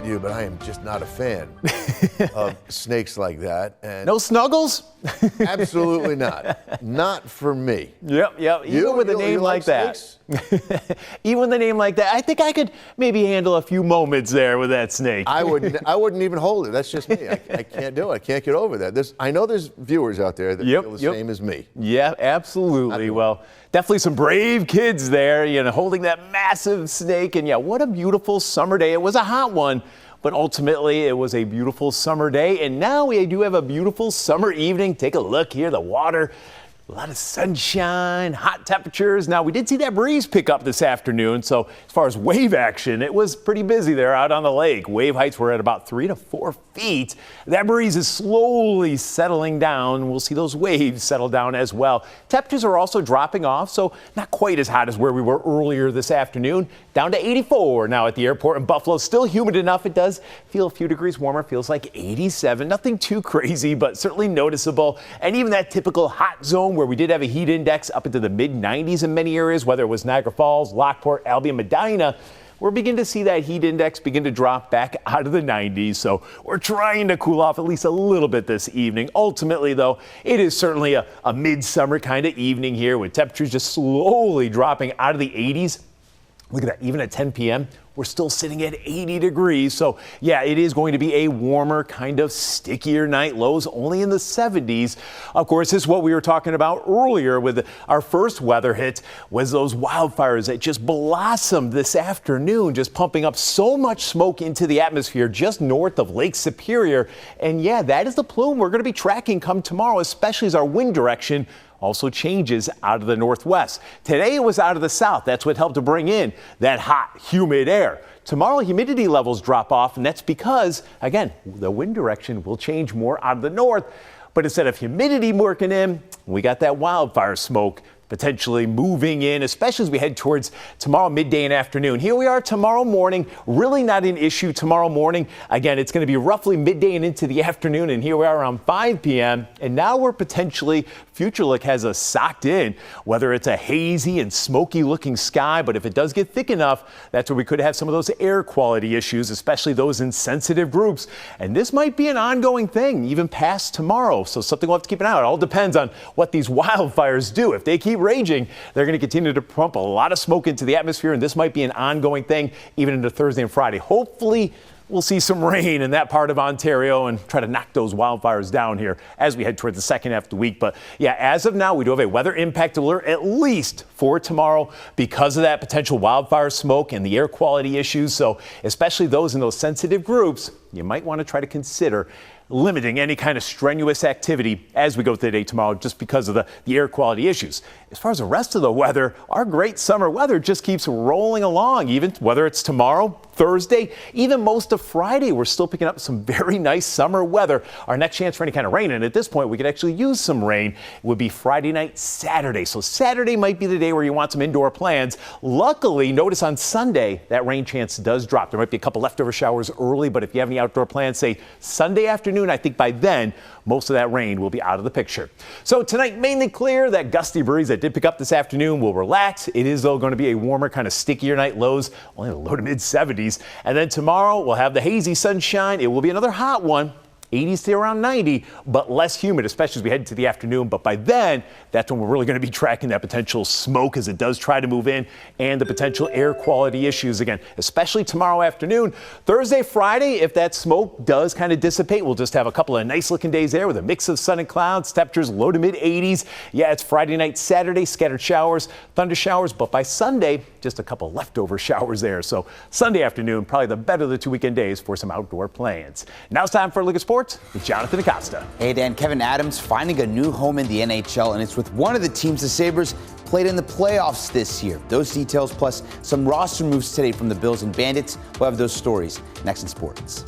you, but I am just not a fan of snakes like that. And no snuggles? Absolutely not. Not for me. Yep. Even with a name like that. Even with a name like that, I think I could maybe handle a few moments there with that snake. I wouldn't even hold it. That's just me. I can't do it. I can't get over that. I know there's viewers out there that feel the same as me. Yeah, absolutely. Well, definitely some brave kids there, holding that massive snake. And yeah, what a beautiful summer day. It was a hot one, but ultimately it was a beautiful summer day. And now we do have a beautiful summer evening. Take a look here, the water. A lot of sunshine, hot temperatures. Now, we did see that breeze pick up this afternoon, so as far as wave action, it was pretty busy there out on the lake. Wave heights were at about 3 to 4 feet. That breeze is slowly settling down. We'll see those waves settle down as well. Temperatures are also dropping off, so not quite as hot as where we were earlier this afternoon. Down to 84 now at the airport in Buffalo. Still humid enough. It does feel a few degrees warmer. Feels like 87. Nothing too crazy, but certainly noticeable. And even that typical hot zone where we did have a heat index up into the mid-90s in many areas, whether it was Niagara Falls, Lockport, Albion, Medina, we're beginning to see that heat index begin to drop back out of the 90s. So we're trying to cool off at least a little bit this evening. Ultimately, though, it is certainly a midsummer kind of evening here with temperatures just slowly dropping out of the 80s. Look at that, even at 10 p.m., we're still sitting at 80 degrees. So, yeah, it is going to be a warmer, kind of stickier night. Lows only in the 70s. Of course, this is what we were talking about earlier with our first weather hit, was those wildfires that just blossomed this afternoon, just pumping up so much smoke into the atmosphere just north of Lake Superior. And, yeah, that is the plume we're going to be tracking come tomorrow, especially as our wind direction also changes out of the northwest. Today it was out of the south. That's what helped to bring in that hot, humid air. Tomorrow humidity levels drop off, and that's because, again, the wind direction will change more out of the north. But instead of humidity working in, we got that wildfire smoke potentially moving in, especially as we head towards tomorrow midday and afternoon. Here we are tomorrow morning, really not an issue tomorrow morning. Again, it's going to be roughly midday and into the afternoon, and here we are around 5 p.m. And now we're potentially, Future Look has us socked in, whether it's a hazy and smoky looking sky, but if it does get thick enough, that's where we could have some of those air quality issues, especially those in sensitive groups. And this might be an ongoing thing, even past tomorrow. So something we'll have to keep an eye on. It all depends on what these wildfires do. If they keep raging, they're going to continue to pump a lot of smoke into the atmosphere, and this might be an ongoing thing even into Thursday and Friday. Hopefully, we'll see some rain in that part of Ontario and try to knock those wildfires down here as we head towards the second half of the week. But yeah, as of now, we do have a weather impact alert at least for tomorrow because of that potential wildfire smoke and the air quality issues. So especially those in those sensitive groups, you might want to try to consider limiting any kind of strenuous activity as we go through the day tomorrow just because of the air quality issues. As far as the rest of the weather, our great summer weather just keeps rolling along, even whether it's tomorrow, Thursday, even most of Friday, we're still picking up some very nice summer weather. Our next chance for any kind of rain, and at this point we could actually use some rain, would be Friday night, Saturday. So Saturday might be the day where you want some indoor plans. Luckily, notice on Sunday that rain chance does drop. There might be a couple leftover showers early, but if you have any outdoor plans, say Sunday afternoon, I think by then most of that rain will be out of the picture. So tonight, mainly clear. That gusty breeze that did pick up this afternoon will relax. It is, though, going to be a warmer, kind of stickier night. Lows only low to mid 70s. And then tomorrow we'll have the hazy sunshine. It will be another hot one. 80s to around 90, but less humid, especially as we head into the afternoon. But by then, that's when we're really going to be tracking that potential smoke as it does try to move in, and the potential air quality issues again, especially tomorrow afternoon. Thursday, Friday, if that smoke does kind of dissipate, we'll just have a couple of nice looking days there with a mix of sun and clouds, temperatures low to mid 80s. Yeah, it's Friday night, Saturday, scattered showers, thunder showers, but by Sunday, just a couple leftover showers there. So Sunday afternoon, probably the better of the 2 weekend days for some outdoor plans. Now it's time for a look at sports with Jonathan Acosta. Hey, Dan, Kevin Adams finding a new home in the NHL, and it's with one of the teams the Sabres played in the playoffs this year. Those details plus some roster moves today from the Bills and Bandits. We'll have those stories next in sports.